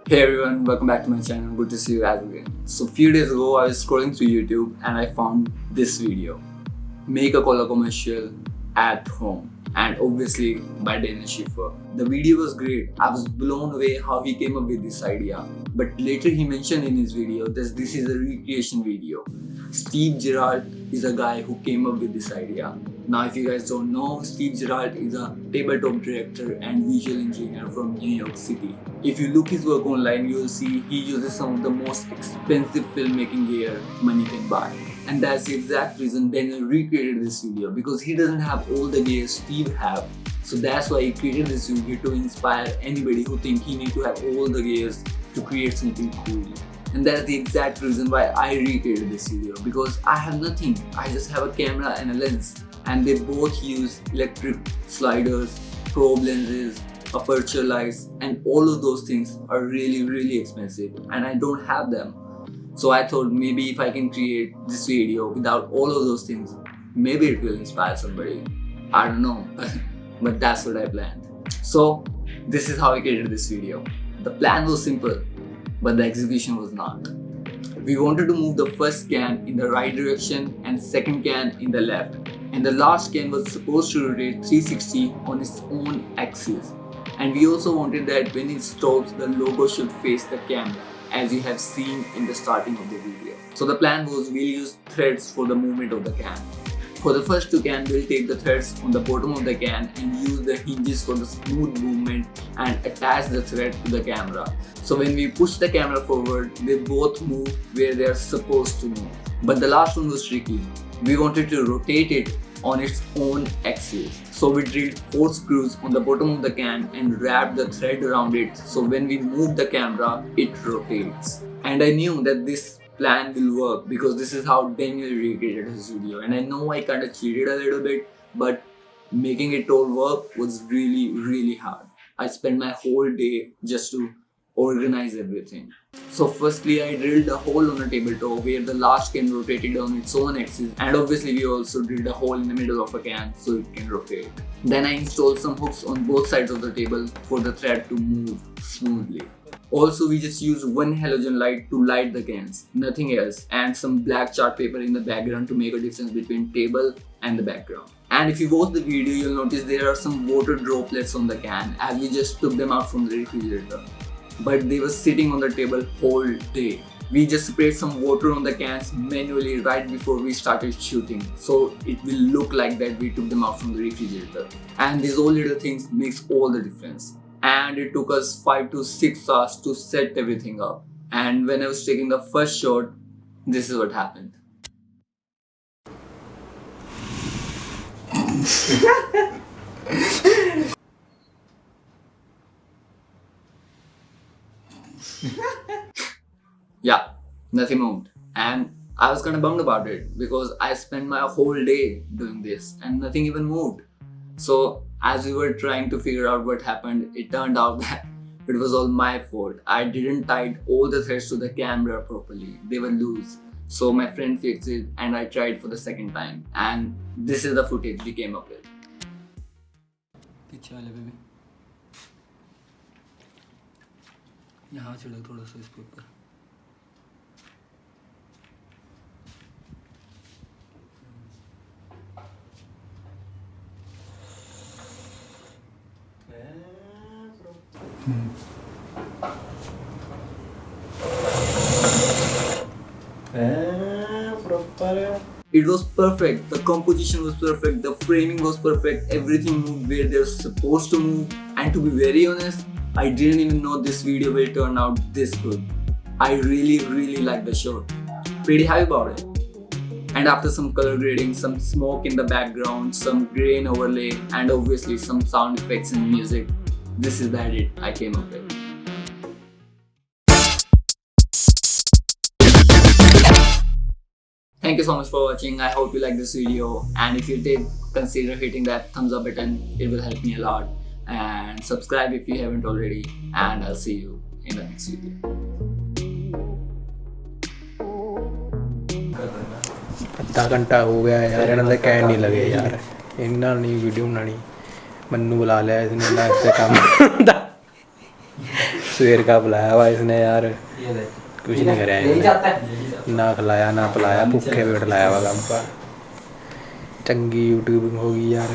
Hey everyone, welcome back to my channel. Good to see you guys again. So few days ago I was scrolling through YouTube and I found this video. Make a Cola commercial at home, and obviously by Daniel Schiffer. The video was great. I was blown away how he came up with this idea. But later he mentioned in his video that this is a recreation video. Steve Gerrard is a guy who came up with this idea. Now if you guys don't know, Steve Gerrard is a tabletop director and visual engineer from New York City. If you look his work online, you will see he uses some of the most expensive filmmaking gear money can buy. And that's the exact reason Daniel recreated this video, because he doesn't have all the gear Steve have. So that's why he created this video, to inspire anybody who think he need to have all the gears to create something cool. And that's the exact reason why I recreated this video, because I have nothing. I just have a camera and a lens, and they both use electric sliders, probe lenses, aperture lights, and all of those things are really expensive and I don't have them. So I thought maybe if I can create this video without all of those things, maybe it will inspire somebody. I don't know, but that's what I planned. So this is how I created this video. The plan was simple, but the execution was not. We wanted to move the first can in the right direction and second can in the left. And the last can was supposed to rotate 360 on its own axis. And we also wanted that when it stops, the logo should face the camera, as you have seen in the starting of the video. So the plan was we'll use threads for the movement of the can. For the first two cans, we'll take the threads on the bottom of the can and use the hinges for the smooth movement and attach the thread to the camera. So when we push the camera forward, they both move where they are supposed to move. But the last one was tricky. We wanted to rotate it on its own axis. So we drilled 4 screws on the bottom of the can and wrapped the thread around it, so when we move the camera, it rotates. And I knew that this plan will work because this is how Daniel recreated his video. And I know I kind of cheated a little bit, but making it all work was really hard. I spent my whole day just to organize everything. So firstly, I drilled a hole on a tabletop where the last can rotated on its own axis, and obviously we also drilled a hole in the middle of a can so it can rotate. Then I installed some hooks on both sides of the table for the thread to move smoothly. Also, we just used one halogen light to light the cans, nothing else, and some black chart paper in the background to make a difference between table and the background. And if you watch the video, you'll notice there are some water droplets on the can as we just took them out from the refrigerator. But they were sitting on the table whole day. We just sprayed some water on the cans manually right before we started shooting, so it will look like that we took them out from the refrigerator. And these all little things makes all the difference. And it took us 5 to 6 hours to set everything up. And when I was taking the first shot, this is what happened. Yeah, nothing moved. And I was kind of bummed about it because I spent my whole day doing this and nothing even moved. So as we were trying to figure out what happened, it turned out that it was all my fault. I didn't tie all the threads to the camera properly. They were loose. So my friend fixed it and I tried for the second time. And this is the footage we came up with. पीछे वाले पे भी यहाँ छिड़क थोड़ा सा इसके ऊपर. It was perfect. The composition was perfect. The framing was perfect. Everything moved where they're supposed to move. And to be very honest, I didn't even know this video will turn out this good. I really liked the shot. Pretty happy about it. And after some color grading, some smoke in the background, some grain overlay, and obviously some sound effects and music, this is the edit I came up with. Thank you so much for watching. I hope you like this video, and if you did, consider hitting that thumbs up button. It will help me a lot. And subscribe if you haven't already, and I'll see you in the next video. ਅੱਧਾ ਘੰਟਾ ਹੋ ਗਿਆ ਯਾਰ, ਇਹਨਾਂ ਦਾ ਕਹਿਣ ਨਹੀਂ ਲੱਗੇ ਯਾਰ, ਇਹਨਾਂ ਨੇ ਵੀਡੀਓ ਬਣਾਉਣੀ, ਮੈਨੂੰ ਬੁਲਾ ਲਿਆ ਇਸਨੇ, ਨਾ ਇੱਥੇ ਕੰਮ ਹੁੰਦਾ। सवेर का बुलाया हुआ इसने यार, कुछ नहीं कराया इसने, ना खिलाया ना पिलाया, भूखे पेट लाया हुआ काम पर। चंगी यूट्यूबिंग होगी यार।